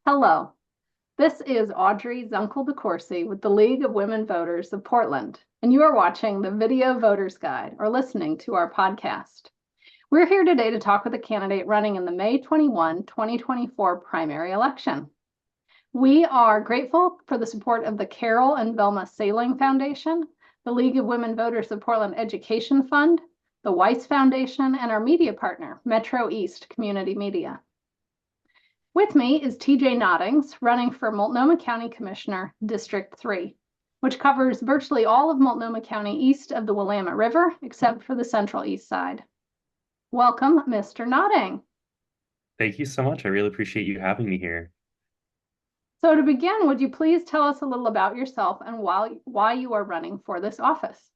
Hello, this is Audrey Zunkel-DeCourcy with the League of Women Voters of Portland, and you are watching the Video Voters Guide or listening to our podcast. We're here today to talk with a candidate running in the May 21, 2024 primary election. We are grateful for the support of the Carol and Velma Sailing Foundation, the League of Women Voters of Portland Education Fund, the Weiss Foundation, and our media partner, Metro East Community Media. With me is TJ Noddings, running for Multnomah County Commissioner, District 3, which covers virtually all of Multnomah County east of the Willamette River, except for the central east side. Welcome, Mr. Nodding. Thank you so much. I really appreciate you having me here. So to begin, would you please tell us a little about yourself and why you are running for this office?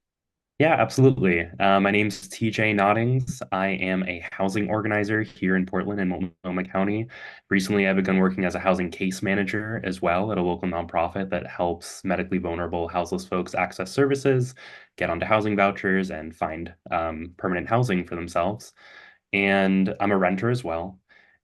Yeah, absolutely. My name's TJ Noddings. I am a housing organizer here in Portland in Multnomah County. Recently, I've begun working as a housing case manager as well at a local nonprofit that helps medically vulnerable houseless folks access services, get onto housing vouchers, and find permanent housing for themselves. And I'm a renter as well.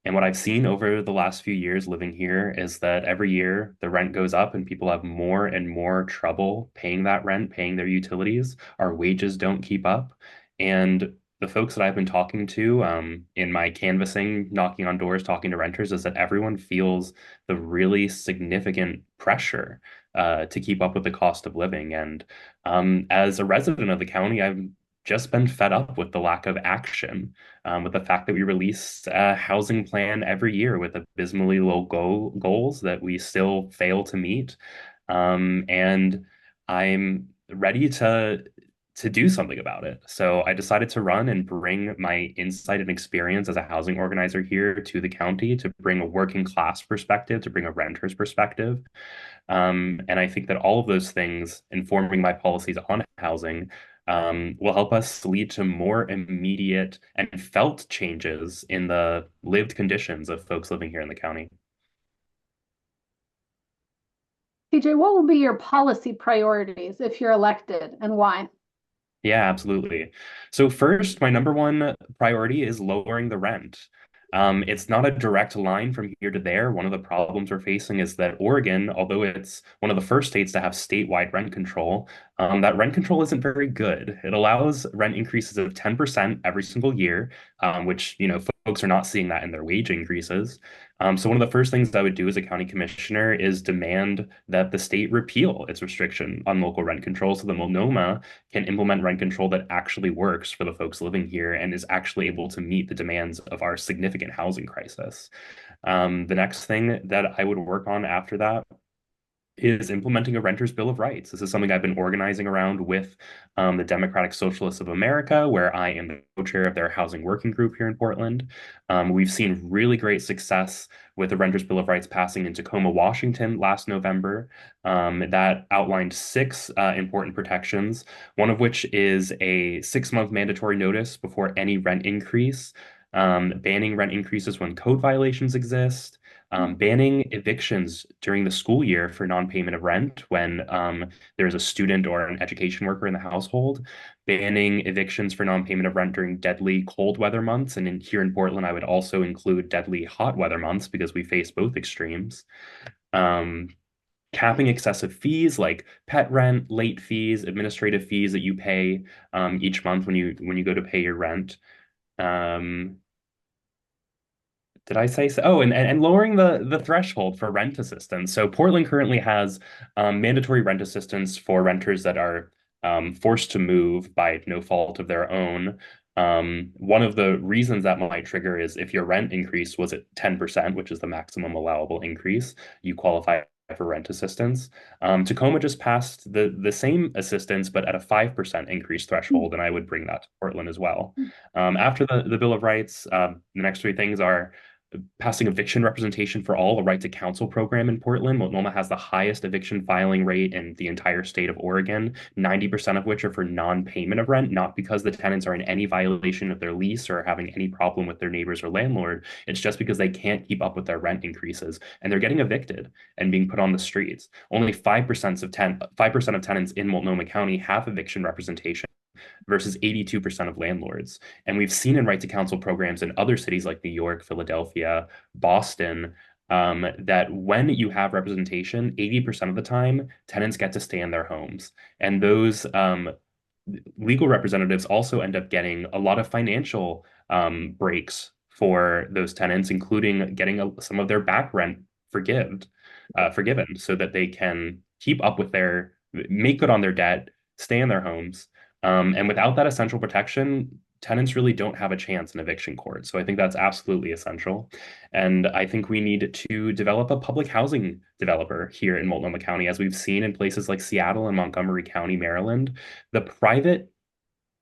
And what I've seen over the last few years living here is that every year the rent goes up and people have more and more trouble paying that rent, paying their utilities. Our wages don't keep up. And the folks that I've been talking to in my canvassing, knocking on doors, talking to renters, is that everyone feels the really significant pressure to keep up with the cost of living. And as a resident of the county, I've just been fed up with the lack of action, with the fact that we release a housing plan every year with abysmally low goals that we still fail to meet. And I'm ready to do something about it. So I decided to run and bring my insight and experience as a housing organizer here to the county, to bring a working class perspective, to bring a renter's perspective. And I think that all of those things informing my policies on housing will help us lead to more immediate and felt changes in the lived conditions of folks living here in the county. TJ, what will be your policy priorities if you're elected and why? Yeah, absolutely. So first, my number one priority is lowering the rent. It's not a direct line from here to there. One of the problems we're facing is that Oregon, although it's one of the first states to have statewide rent control, that rent control isn't very good. It allows rent increases of 10% every single year, which, folks are not seeing that in their wage increases. So one of the first things I would do as a county commissioner is demand that the state repeal its restriction on local rent control so that Multnomah can implement rent control that actually works for the folks living here and is actually able to meet the demands of our significant housing crisis. The next thing that I would work on after that is implementing a renter's bill of rights. This is something I've been organizing around with the Democratic Socialists of America, where I am the co-chair of their housing working group here in Portland. We've seen really great success with the Renters Bill of Rights passing in Tacoma, Washington last November. That outlined six important protections, one of which is a 6-month mandatory notice before any rent increase, banning rent increases when code violations exist, banning evictions during the school year for non-payment of rent when there's a student or an education worker in the household, banning evictions for non-payment of rent during deadly cold weather months. And here in Portland, I would also include deadly hot weather months because we face both extremes. Um, Capping excessive fees like pet rent, late fees, administrative fees that you pay each month when you go to pay your rent. Um, did I say so? Oh, and lowering the threshold for rent assistance. So Portland currently has mandatory rent assistance for renters that are forced to move by no fault of their own. One of the reasons that might trigger is if your rent increase was at 10%, which is the maximum allowable increase, you qualify for rent assistance. Tacoma just passed the same assistance, but at a 5% increase threshold, and I would bring that to Portland as well. After the Bill of Rights, the next three things are passing eviction representation for all, the right to counsel program in Portland. Multnomah has the highest eviction filing rate in the entire state of Oregon, 90% of which are for non-payment of rent, not because the tenants are in any violation of their lease or having any problem with their neighbors or landlord. It's just because they can't keep up with their rent increases and they're getting evicted and being put on the streets. Only 5% of tenants in Multnomah County have eviction representation versus 82% of landlords. And we've seen in right to counsel programs in other cities like New York, Philadelphia, Boston, that when you have representation, 80% of the time, tenants get to stay in their homes. And those legal representatives also end up getting a lot of financial breaks for those tenants, including getting some of their back rent forgiven so that they can keep up with make good on their debt, stay in their homes. And without that essential protection, tenants really don't have a chance in eviction court. So I think that's absolutely essential. And I think we need to develop a public housing developer here in Multnomah County, as we've seen in places like Seattle and Montgomery County, Maryland. The private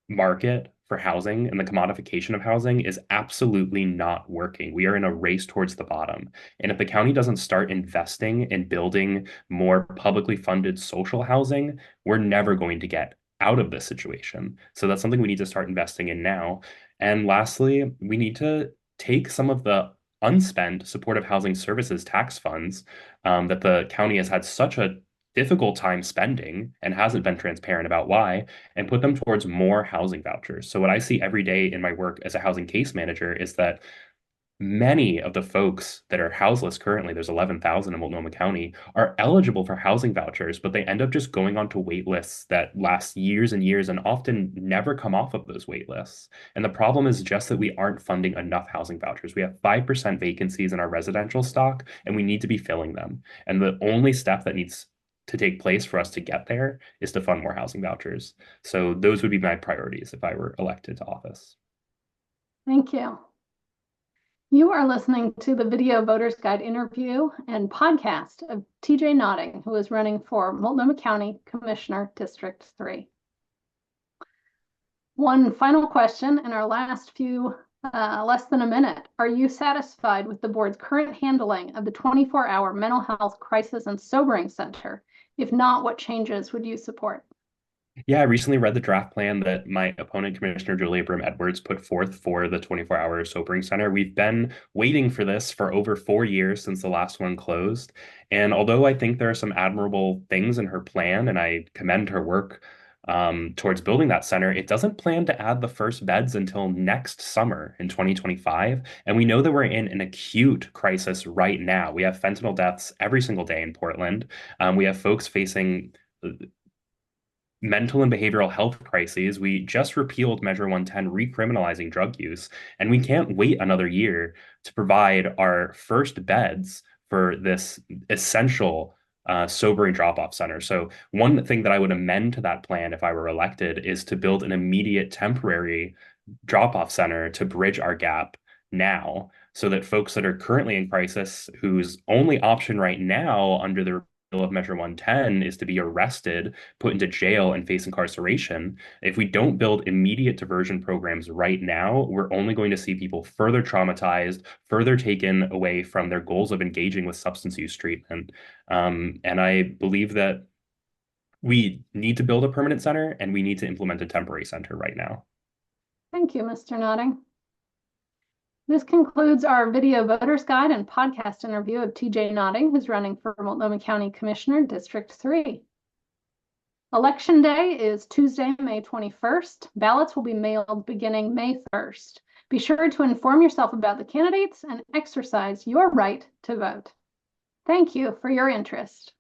market for housing and the commodification of housing is absolutely not working. We are in a race towards the bottom. And if the county doesn't start investing in building more publicly funded social housing, we're never going to get out of this situation. So that's something we need to start investing in now. And lastly, we need to take some of the unspent supportive housing services tax funds that the county has had such a difficult time spending and hasn't been transparent about why, and put them towards more housing vouchers. So what I see every day in my work as a housing case manager is that many of the folks that are houseless currently, there's 11,000 in Multnomah County, are eligible for housing vouchers, but they end up just going onto wait lists that last years and years and often never come off of those wait lists. And the problem is just that we aren't funding enough housing vouchers. We have 5% vacancies in our residential stock, and we need to be filling them. And the only step that needs to take place for us to get there is to fund more housing vouchers. So those would be my priorities if I were elected to office. Thank you. You are listening to the Video Voters Guide interview and podcast of TJ Nodding, who is running for Multnomah County Commissioner, District 3. One final question in our last few, less than a minute. Are you satisfied with the board's current handling of the 24-hour mental health crisis and sobering center? If not, what changes would you support? Yeah, I recently read the draft plan that my opponent, Commissioner Julia Brim-Edwards, put forth for the 24-hour sobering center. We've been waiting for this for over 4 years since the last one closed. And although I think there are some admirable things in her plan, and I commend her work towards building that center, it doesn't plan to add the first beds until next summer in 2025. And we know that we're in an acute crisis right now. We have fentanyl deaths every single day in Portland. We have folks facing mental and behavioral health crises. We just repealed Measure 110, recriminalizing drug use, and we can't wait another year to provide our first beds for this essential sobering drop-off center. So one thing that I would amend to that plan if I were elected is to build an immediate temporary drop-off center to bridge our gap now, so that folks that are currently in crisis, whose only option right now under the of Measure 110 is to be arrested, put into jail, and face incarceration. If we don't build immediate diversion programs right now, we're only going to see people further traumatized, further taken away from their goals of engaging with substance use treatment. And I believe that we need to build a permanent center and we need to implement a temporary center right now. Thank you, Mr. Nodding. This concludes our Video Voters Guide and podcast interview of TJ Nodding, who's running for Multnomah County Commissioner, District 3. Election Day is Tuesday, May 21st. Ballots will be mailed beginning May 1st. Be sure to inform yourself about the candidates and exercise your right to vote. Thank you for your interest.